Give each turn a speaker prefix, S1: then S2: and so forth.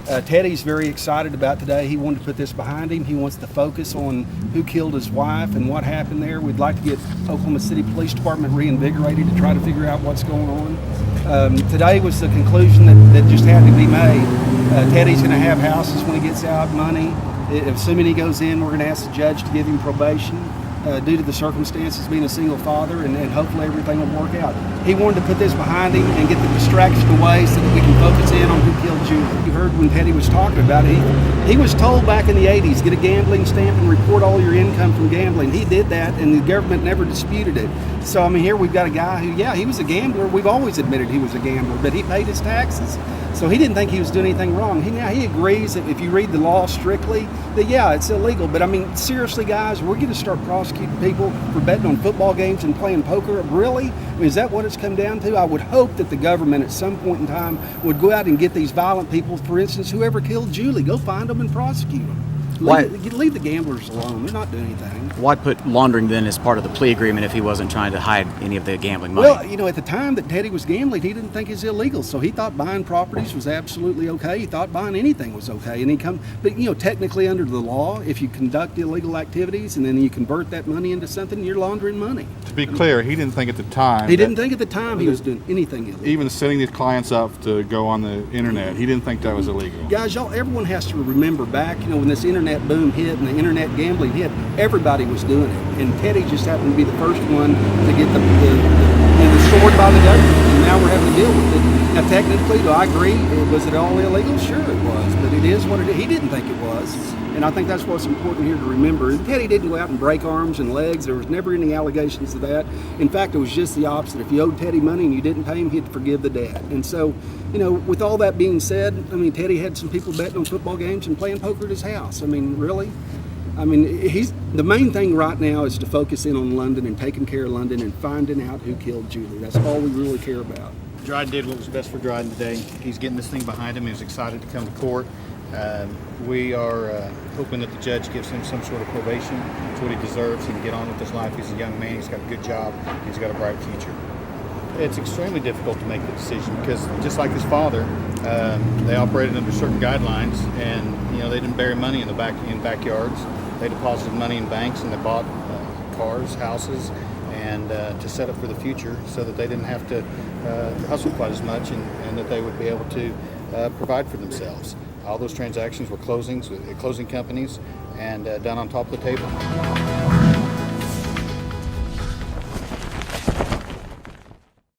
S1: Teddy's very excited about today. He wanted to put this behind him. He wants to focus on who killed his wife and what happened there. We'd like to get Oklahoma City Police Department reinvigorated to try to figure out what's going on. Today was the conclusion that just had to be made. Teddy's going to have houses when he gets out, money. Assuming he goes in, we're going to ask the judge to give him probation due to the circumstances being a single father, and hopefully everything will work out. He wanted to put this behind him and get the distraction away so that we can focus in on who killed Julie. You heard when Teddy was talking about it, he was told back in the 80s, get a gambling stamp and report all your income from gambling. He did that, and the government never disputed it. So, I mean, here we've got a guy who, yeah, he was a gambler. We've always admitted he was a gambler, but he paid his taxes. So he didn't think he was doing anything wrong. Now he agrees that if you read the law strictly, that yeah, it's illegal. But I mean, seriously, guys, we're going to start prosecuting people for betting on football games and playing poker. Really? I mean, is that what it's come down to? I would hope that the government at some point in time would go out and get these violent people. For instance, whoever killed Julie, go find them and prosecute them. Leave the gamblers alone. They're not doing anything.
S2: Why put laundering then as part of the plea agreement if he wasn't trying to hide any of the gambling money?
S1: Well, you know, at the time that Teddy was gambling, he didn't think it's illegal, so he thought buying properties was absolutely okay. He thought buying anything was okay, but you know, technically under the law, if you conduct illegal activities and then you convert that money into something, you're laundering money.
S3: To be clear, he didn't think at the time.
S1: He didn't think at the time he was doing anything illegal.
S3: Even setting these clients up to go on the internet, he didn't think that was illegal.
S1: Guys, everyone has to remember back, you know, when this internet boom hit and the internet gambling hit, everybody was doing it. And Teddy just happened to be the first one to get the sword by the government, and now we're having to deal with it. Now, technically, do I agree? Was it all illegal? Sure it was, but it is what it is. He didn't think it was, and I think that's what's important here to remember. And Teddy didn't go out and break arms and legs. There was never any allegations of that. In fact, it was just the opposite. If you owed Teddy money and you didn't pay him, he'd forgive the debt. And so, you know, with all that being said, I mean, Teddy had some people betting on football games and playing poker at his house. I mean, really? I mean, the main thing right now is to focus in on London and taking care of London and finding out who killed Julie. That's all we really care about.
S4: Dryden did what was best for Dryden today. He's getting this thing behind him. He was excited to come to court. We are hoping that the judge gives him some sort of probation. It's what he deserves. He can get on with his life. He's a young man. He's got a good job. He's got a bright future. It's extremely difficult to make the decision because just like his father, they operated under certain guidelines, and you know, they didn't bury money in backyards. They deposited money in banks, and they bought cars, houses, and to set up for the future so that they didn't have to hustle quite as much, and that they would be able to provide for themselves. All those transactions were closing companies and done on top of the table.